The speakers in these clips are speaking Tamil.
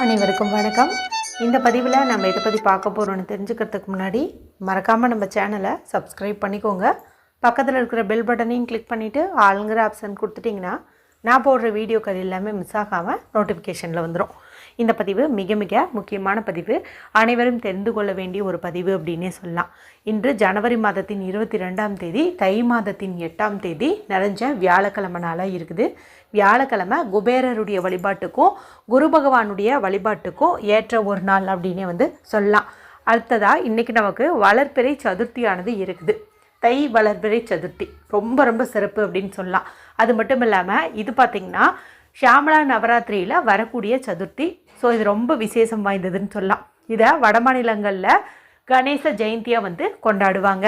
அனைவருக்கும் வணக்கம். இந்த பதிவில் நம்ம எதை பற்றி பார்க்க போகிறோன்னு தெரிஞ்சுக்கிறதுக்கு முன்னாடி மறக்காமல் நம்ம சேனலை சப்ஸ்கிரைப் பண்ணிக்கோங்க. பக்கத்தில் இருக்கிற பெல் பட்டனையும் கிளிக் பண்ணிவிட்டு ஆளுங்கிற ஆப்ஷன் கொடுத்துட்டிங்கன்னா நான் போடுற வீடியோக்கள் எல்லாமே மிஸ் ஆகாமல் நோட்டிஃபிகேஷனில் வந்துடும். இந்த பதிவு மிக மிக முக்கியமான பதிவு, அனைவரும் தெரிந்து கொள்ள வேண்டிய ஒரு பதிவு அப்படின்னே சொல்லலாம். இன்று ஜனவரி மாதத்தின் 22ஆம் தேதி, தை மாதத்தின் 8ஆம் தேதி நிறைஞ்ச வியாழக்கிழமை நாளாக இருக்குது. வியாழக்கிழமை குபேரருடைய வழிபாட்டுக்கும் குரு பகவானுடைய வழிபாட்டுக்கும் ஏற்ற ஒரு நாள் அப்படின்னே சொல்லலாம். அடுத்ததாக இன்றைக்கி நமக்கு வளர்பிறை சதுர்த்தியானது இருக்குது. தை வளர்பிறை சதுர்த்தி ரொம்ப ரொம்ப சிறப்பு அப்படின்னு சொல்லலாம். அது மட்டும் இல்லாமல் இது பார்த்திங்கன்னா ஷியாமளா நவராத்திரியில் வரக்கூடிய சதுர்த்தி. ஸோ இது ரொம்ப விசேஷம் வாய்ந்ததுன்னு சொல்லலாம். இதை வட மாநிலங்களில் கணேச ஜெயந்தியாக கொண்டாடுவாங்க.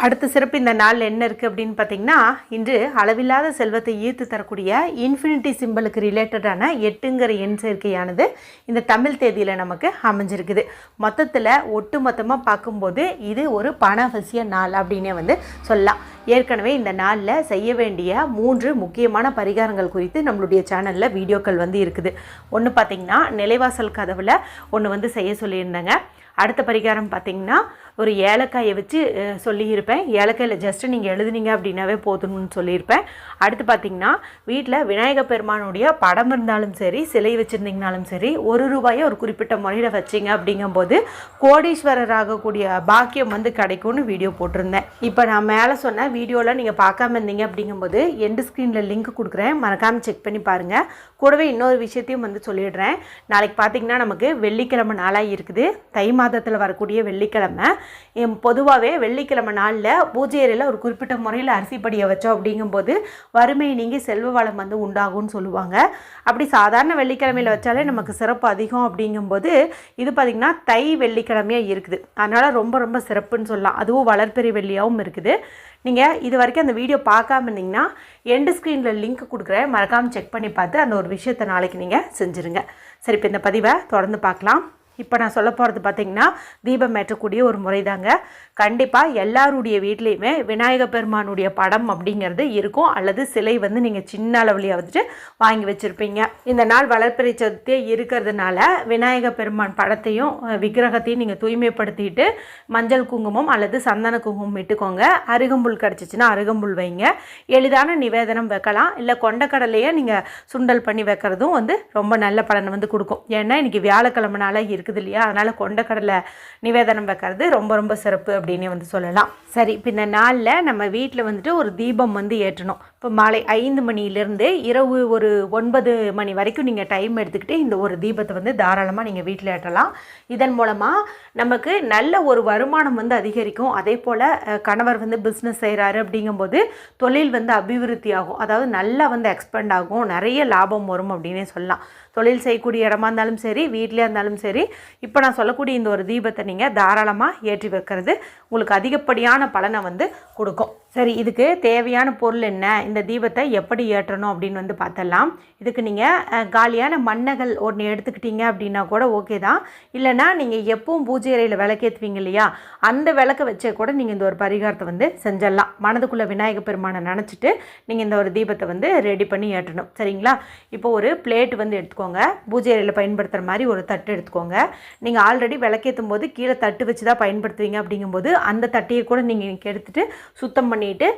அடுத்த சிறப்பு இந்த நாள் என்ன இருக்குது அப்படின்னு பார்த்திங்கன்னா, இன்று அளவில்லாத செல்வத்தை ஈர்த்து தரக்கூடிய இன்ஃபினிட்டி சிம்பிளுக்கு ரிலேட்டடான 8ங்கிற எண் சேர்க்கையானது இந்த தமிழ் தேதியில் நமக்கு அமைஞ்சிருக்குது. மொத்தத்தில் ஒட்டு மொத்தமாக பார்க்கும்போது இது ஒரு பணவசிய நாள் அப்படின்னே சொல்லலாம். ஏற்கனவே இந்த நாளில் செய்ய வேண்டிய 3 முக்கியமான பரிகாரங்கள் குறித்து நம்மளுடைய சேனலில் வீடியோக்கள் இருக்குது. ஒன்று பார்த்திங்கன்னா நிலைவாசல் கதவில் ஒன்று செய்ய சொல்லியிருந்தேங்க. அடுத்த பரிகாரம் பார்த்திங்கன்னா ஒரு ஏலக்காயை வச்சு சொல்லியிருப்பேன். ஏலக்காயில் ஜஸ்ட்டு நீங்கள் எழுதுனீங்க அப்படின்னாவே போதும்னு சொல்லியிருப்பேன். அடுத்து பார்த்திங்கன்னா வீட்டில் விநாயகர் பெருமானுடைய படம் இருந்தாலும் சரி, சிலை வச்சுருந்தீங்கனாலும் சரி, ₹1 ஒரு குறிப்பிட்ட முறையில் வச்சிங்க அப்படிங்கும்போது கோடீஸ்வரர் ஆகக்கூடிய பாக்கியம் கிடைக்கும்னு வீடியோ போட்டிருந்தேன். இப்போ நான் மேலே சொன்ன வீடியோவில் நீங்கள் பார்க்காம இருந்தீங்க அப்படிங்கும்போது எண்டு ஸ்க்ரீனில் லிங்க் கொடுக்குறேன், மறக்காமல் செக் பண்ணி பாருங்கள். கூடவே இன்னொரு விஷயத்தையும் சொல்லிடுறேன். நாளைக்கு பார்த்திங்கன்னா நமக்கு வெள்ளிக்கிழமை நாளாக இருக்குது. தை மாதத்தில் வரக்கூடிய வெள்ளிக்கிழமை. பொதுவாகவே வெள்ளிக்கிழமை நாளில் பூஜை அறையில் ஒரு குறிப்பிட்ட முறையில் அரிசி படியை வச்சோம் அப்படிங்கும்போது வறுமை நீங்கி செல்வ வளம் உண்டாகும்னு சொல்லுவாங்க. அப்படி சாதாரண வெள்ளிக்கிழமையில் வச்சாலே நமக்கு சிறப்பு அதிகம் அப்படிங்கும்போது இது பார்த்திங்கன்னா தை வெள்ளிக்கிழமையாக இருக்குது. அதனால் ரொம்ப ரொம்ப சிறப்புன்னு சொல்லலாம். அதுவும் வளர்பிறை வெள்ளியாகவும் இருக்குது. நீங்கள் இது வரைக்கும் அந்த வீடியோ பார்க்காம இருந்தீங்கன்னா எண்டு ஸ்க்ரீனில் லிங்க் கொடுக்குறேன், மறக்காமல் செக் பண்ணி பார்த்து அந்த ஒரு விஷயத்தை நாளைக்கு நீங்கள் செஞ்சுருங்க. சரி, இப்போ இந்த பதிவை தொடர்ந்து பார்க்கலாம். இப்போ நான் சொல்ல போகிறது பார்த்திங்கன்னா தீபம் ஏற்றக்கூடிய ஒரு முறை தாங்க. கண்டிப்பாக எல்லாருடைய வீட்லேயுமே விநாயகர் பெருமானுடைய படம் அப்படிங்கிறது இருக்கும், அல்லது சிலை நீங்கள் சின்ன அளவுலேயே வாங்கி வச்சுருப்பீங்க. இந்த நாள் வளர்பிறை சதுர்த்தியே இருக்கிறதுனால விநாயகர் பெருமான் படத்தையும் விக்கிரகத்தையும் நீங்கள் தூய்மைப்படுத்திட்டு மஞ்சள் குங்குமம் அல்லது சந்தன குங்குமம் இட்டுக்கோங்க. அருகம்புல் கிடச்சிச்சின்னா அருகம்புல் வைங்க. எளிதான நிவேதனம் வைக்கலாம், இல்லை கொண்டக்கடலையே நீங்கள் சுண்டல் பண்ணி வைக்கிறதும் ரொம்ப நல்ல பலனை கொடுக்கும். ஏன்னா இன்றைக்கி வியாழக்கிழமை நாளாக இருக்குது இல்லையா, அதனால் கொண்டக்கடலை நிவேதனம் வைக்கிறது ரொம்ப ரொம்ப சிறப்பு அப்படின்னு சொல்லலாம். சரி, இப்போ இந்த நாளில் நம்ம வீட்டில் ஒரு தீபம் ஏற்றணும். இப்போ மாலை 5 மணியிலேருந்து இரவு ஒரு 9 மணி வரைக்கும் நீங்கள் டைம் எடுத்துக்கிட்டு இந்த ஒரு தீபத்தை தாராளமாக நீங்கள் வீட்டில் ஏற்றலாம். இதன் மூலமாக நமக்கு நல்ல ஒரு வருமானம் அதிகரிக்கும். அதே போல் கணவர் பிஸ்னஸ் செய்கிறாரு அப்படிங்கும்போது தொழில் அபிவிருத்தி ஆகும், அதாவது நல்லா எக்ஸ்பெண்ட் ஆகும், நிறைய லாபம் வரும் அப்படின்னே சொல்லலாம். தொழில் செய்யக்கூடிய இடமா இருந்தாலும் சரி, வீட்டிலே இருந்தாலும் சரி, இப்போ நான் சொல்லக்கூடிய இந்த ஒரு தீபத்தை நீங்கள் தாராளமாக ஏற்றி வைக்கிறது உங்களுக்கு அதிகப்படியான பலனை கொடுக்கும். சரி, இதுக்கு தேவையான பொருள் என்ன, இந்த தீபத்தை எப்படி ஏற்றணும் அப்படின்னு பார்த்தலாம். இதுக்கு நீங்கள் காலியான மண்ணகல் ஒன்று எடுத்துக்கிட்டீங்க அப்படின்னா கூட ஓகே தான். இல்லைனா நீங்கள் எப்பவும் பூஜை அறையில் விளக்கேற்றுவீங்க இல்லையா, அந்த விளக்க வச்சே கூட நீங்கள் இந்த ஒரு பரிகாரத்தை செஞ்சிடலாம். மனதுக்குள்ளே விநாயகர் பெருமானை நினச்சிட்டு நீங்கள் இந்த ஒரு தீபத்தை ரெடி பண்ணி ஏற்றணும். சரிங்களா? இப்போ ஒரு பிளேட் எடுத்துக்கோங்க. பூஜை அறையில் பயன்படுத்துகிற மாதிரி ஒரு தட்டு எடுத்துக்கோங்க. நீங்கள் ஆல்ரெடி விளக்கேற்றும் போது கீழே தட்டு வச்சு தான் பயன்படுத்துவீங்க அப்படிங்கும்போது அந்த தட்டையை கூட நீங்கள் எடுத்துகிட்டு சுத்தம் பண்ணிவிட்டு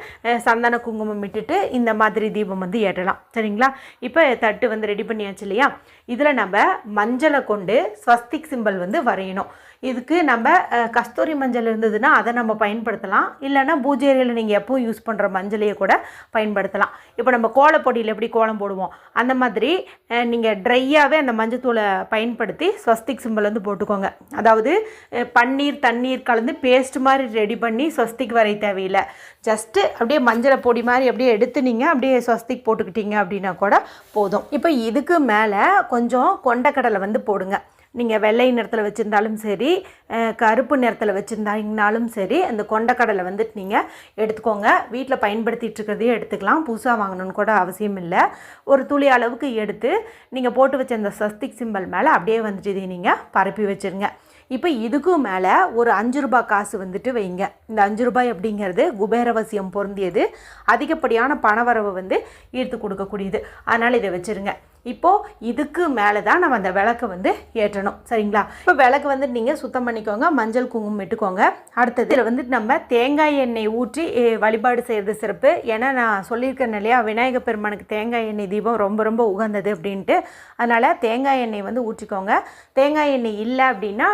சந்தன குங்குமம் விட்டுட்டு இந்த மாதிரி தீபம் ஏற்றலாம். சரிங்களா? இப்போ தட்டு ரெடி பண்ணியாச்சு இல்லையா, இதில் நம்ம மஞ்சளை கொண்டு ஸ்வஸ்திக் சிம்பல் வரையணும். இதுக்கு நம்ம கஸ்தூரி மஞ்சள் இருந்ததுன்னா அதை நம்ம பயன்படுத்தலாம், இல்லைனா பூஜை அறையில் நீங்கள் எப்பவும் யூஸ் பண்ணுற மஞ்சளையே கூட பயன்படுத்தலாம். இப்போ நம்ம கோலப்பொடியில் எப்படி கோலம் போடுவோம் அந்த மாதிரி நீங்கள் ட்ரையாகவே அந்த மஞ்சத்தூளை பயன்படுத்தி ஸ்வஸ்திக் சிம்பல் போட்டுக்கோங்க. அதாவது பன்னீர் தண்ணீர் கலந்து பேஸ்ட் மாதிரி ரெடி பண்ணி ஸ்வஸ்திக் வரை தேவையில்லை. ஜஸ்ட்டு அப்படியே மஞ்சளை பொடி மாதிரி அப்படியே எடுத்து நீங்கள் அப்படியே ஸ்வஸ்திக் போட்டுக்கிட்டீங்க அப்படின்னா கூட போதும். இப்போ இதுக்கு மேலே கொஞ்சம் கொண்டக்கடலை போடுங்க. நீங்கள் வெள்ளை நிறத்தில் வச்சுருந்தாலும் சரி, கருப்பு நிறத்தில் வச்சுருந்தாங்கனாலும் சரி, அந்த கொண்டக்கடலை நீங்கள் எடுத்துக்கோங்க. வீட்டில் பயன்படுத்திகிட்டு இருக்கிறதையே எடுத்துக்கலாம், புதுசாக வாங்கணும்னு கூட அவசியம் இல்லை. ஒரு துளி அளவுக்கு எடுத்து நீங்கள் போட்டு வச்ச அந்த ஸ்வஸ்திக் சிம்பல் மேலே அப்படியே இதை நீங்கள் பரப்பி வச்சுருங்க. இப்போ இதுக்கும் மேலே ஒரு ₹5 காசு வைங்க. இந்த ₹5 அப்படிங்கிறது குபேரவசியம் பொருந்தியது, அதிகப்படியான பணவரவு ஈர்த்து கொடுக்கக்கூடியது. அதனால் இதை வச்சுருங்க. இப்போது இதுக்கு மேலே தான் நம்ம அந்த விளக்கை வந்து ஏற்றணும். சரிங்களா? இப்போ விளக்கு வந்து நீங்கள் சுத்தம் பண்ணிக்கோங்க, மஞ்சள் குங்குமம் இட்டுக்கோங்க. அடுத்தது இதில் வந்து நம்ம தேங்காய் எண்ணெய் ஊற்றி வழிபாடு செய்கிறது சிறப்பு. ஏன்னா நான் சொல்லியிருக்கேன் இல்லையா, விநாயகர் பெருமானுக்கு தேங்காய் எண்ணெய் தீபம் ரொம்ப ரொம்ப உகந்தது அப்படின்ட்டு. அதனால் தேங்காய் எண்ணெய் வந்து ஊற்றிக்கோங்க. தேங்காய் எண்ணெய் இல்லை அப்படின்னா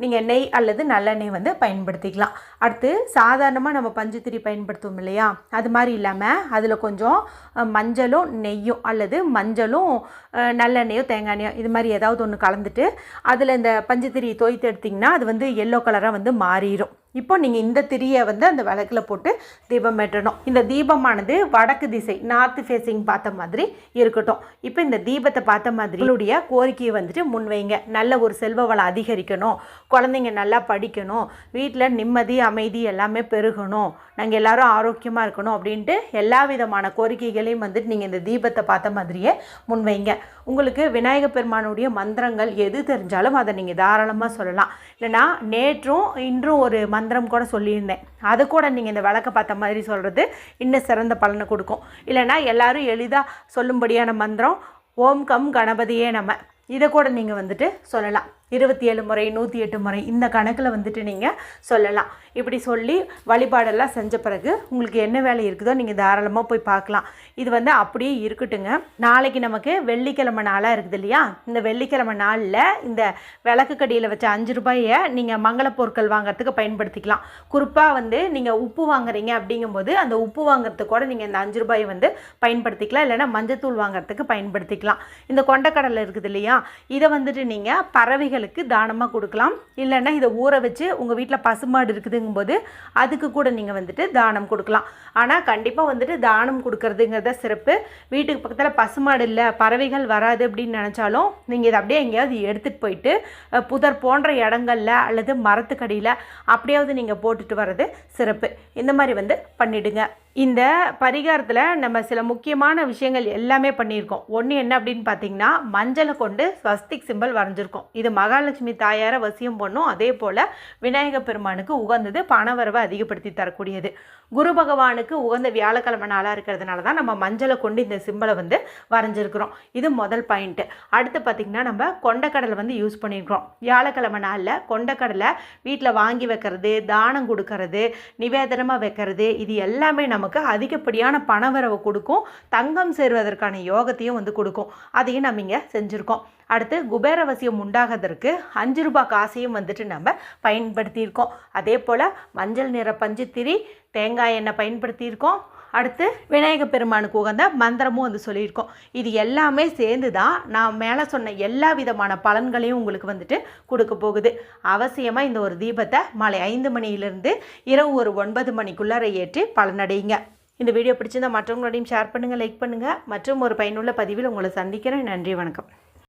நீங்கள் நெய் அல்லது நல்லெண்ணெய் வந்து பயன்படுத்திக்கலாம். அடுத்து சாதாரணமாக நம்ம பஞ்சுத்திரி பயன்படுத்துவோம் இல்லையா, அது மாதிரி இல்லாமல் அதில் கொஞ்சம் மஞ்சளும் நெய்யும் அல்லது மஞ்சளும் நல்லெண்ணெயோ தேங்காய் எண்ணெயோ இது மாதிரி ஏதாவது ஒன்று கலந்துட்டு அதில் இந்த பஞ்சுத்திரி தோய்த்து எடுத்திங்கன்னா அது வந்து எல்லோ கலராக வந்து மாறிடும். இப்போ நீங்கள் இந்த திரியை வந்து அந்த விளக்கில் போட்டு தீபம் ஏற்றணும். இந்த தீபமானது வடக்கு திசை நார்த் ஃபேஸிங் பார்த்த மாதிரி இருக்கட்டும். இப்போ இந்த தீபத்தை பார்த்த மாதிரி உங்களுடைய கோரிக்கையை வந்துட்டு முன்வைங்க. நல்ல ஒரு செல்வ வளம் அதிகரிக்கணும், குழந்தைங்க நல்லா படிக்கணும், வீட்டில் நிம்மதி அமைதி எல்லாமே பெருகணும், நாங்கள் எல்லாரும் ஆரோக்கியமாக இருக்கணும் அப்படின்ட்டு எல்லா விதமான கோரிக்கைகளையும் வந்துட்டு நீங்கள் இந்த தீபத்தை பார்த்த மாதிரியே முன்வைங்க. உங்களுக்கு விநாயகர் பெருமானுடைய மந்திரங்கள் எது தெரிஞ்சாலும் அதை நீங்கள் தாராளமாக சொல்லலாம். இல்லைனா நேற்றும் இன்றும் ஒரு மந்திரம் கூட சொல்லியிருந்தேன், அது கூட நீங்கள் இந்த விளக்க பார்த்த மாதிரி சொல்கிறது இன்னும் சிறந்த பலனை கொடுக்கும். இல்லைனா எல்லாரும் எளிதாக சொல்லும்படியான மந்திரம் ஓம் கம் கணபதியே நம, இதை கூட நீங்கள் வந்துட்டு சொல்லலாம். 27 முறை 108 முறை இந்த கணக்கில் வந்துட்டு நீங்கள் சொல்லலாம். இப்படி சொல்லி வழிபாடெல்லாம் செஞ்ச பிறகு உங்களுக்கு என்ன வேலை இருக்குதோ நீங்கள் தாராளமாக போய் பார்க்கலாம். இது வந்து அப்படியே இருக்கட்டுங்க. நாளைக்கு நமக்கு வெள்ளிக்கிழமை நாளாக இருக்குது இல்லையா, இந்த வெள்ளிக்கிழமை நாளில் இந்த விளக்கு கடியில் வச்ச 5 ரூபாயை நீங்கள் மங்கள பொருட்கள் வாங்குறதுக்கு பயன்படுத்திக்கலாம். குறிப்பாக வந்து நீங்கள் உப்பு வாங்குறீங்க அப்படிங்கும்போது அந்த உப்பு வாங்குறதுக்கு கூட நீங்கள் இந்த 5 ரூபாயை வந்து பயன்படுத்திக்கலாம். இல்லைனா மஞ்சத்தூள் வாங்குறதுக்கு பயன்படுத்திக்கலாம். இந்த கொண்டக்கடலை இருக்குது இல்லையா, இதை வந்துட்டு நீங்கள் பறவைகளுக்கு தானமாக கொடுக்கலாம். இல்லைன்னா இதை ஊற வச்சு உங்கள் வீட்டில் பசுமாடு இருக்குதுங்கும்போது அதுக்கு கூட நீங்கள் வந்துட்டு தானம் கொடுக்கலாம். ஆனால் கண்டிப்பாக வந்துட்டு தானம் கொடுக்கறதுங்கிறத சிறப்பு. வீட்டுக்கு பக்கத்தில் பசுமாடு இல்லை, பறவைகள் வராது அப்படின்னு நினச்சாலும் நீங்கள் இதை அப்படியே எங்கேயாவது எடுத்துகிட்டு போயிட்டு புதர் போன்ற இடங்களில் அல்லது மரத்துக்கடியில் அப்படியாவது நீங்கள் போட்டுட்டு வர்றது சிறப்பு. இந்த மாதிரி வந்து பண்ணிவிடுங்க. இந்த பரிகாரத்தில் நம்ம சில முக்கியமான விஷயங்கள் எல்லாமே பண்ணியிருக்கோம். ஒன்று என்ன அப்படின்னு பார்த்தீங்கன்னா, மஞ்சளை கொண்டு ஸ்வஸ்திக் சிம்பல் வரைஞ்சிருக்கோம். இது மகாலட்சுமி தாயாரை வசியம் பண்ணும். அதே போல் விநாயகர் பெருமானுக்கு உகந்தது, பணவரவை அதிகப்படுத்தி தரக்கூடியது. குரு பகவானுக்கு உகந்த வியாழக்கிழமை நாளாக இருக்கிறதுனால தான் நம்ம மஞ்சளை கொண்டு இந்த சிம்பலை வந்து வரைஞ்சிருக்கிறோம். இது முதல் பாயிண்ட்டு. அடுத்து பார்த்திங்கன்னா, நம்ம கொண்டக்கடலை வந்து யூஸ் பண்ணியிருக்கிறோம். வியாழக்கிழமை நாளில் கொண்டக்கடலை வீட்டில் வாங்கி வைக்கிறது, தானம் கொடுக்கறது, நிவேதனமாக வைக்கிறது, இது எல்லாமே நமக்கு அதிகப்படியான பணவரவை கொடுக்கும். தங்கம் சேருவதற்கான யோகத்தையும் வந்து கொடுக்கும். அதையும் நம்ம இங்கே செஞ்சுருக்கோம். அடுத்து குபேரவசியம் உண்டாகிறதுக்கு 5 ரூபாய் காசையும் வந்துட்டு நம்ம பயன்படுத்தியிருக்கோம். அதே போல் மஞ்சள் நிற பஞ்சுத்திரி, தேங்காய் எண்ணெய் பயன்படுத்தியிருக்கோம். அடுத்து விநாயகர் பெருமானுக்கு உகந்த மந்திரமும் வந்து சொல்லியிருக்கோம். இது எல்லாமே சேர்ந்து தான் நான் மேலே சொன்ன எல்லா விதமான பலன்களையும் உங்களுக்கு வந்துட்டு கொடுக்க போகுது. அவசியமாக இந்த ஒரு தீபத்தை மாலை 5 மணியிலிருந்து இரவு ஒரு 9 மணிக்குள்ளார ஏற்றி பலனடையுங்க. இந்த வீடியோ பிடிச்சிருந்தால் மற்றவங்களோடையும் ஷேர் பண்ணுங்கள், லைக் பண்ணுங்கள். மற்றும் ஒரு பயனுள்ள பதிவில் உங்களை சந்திக்கிறேன். நன்றி, வணக்கம்.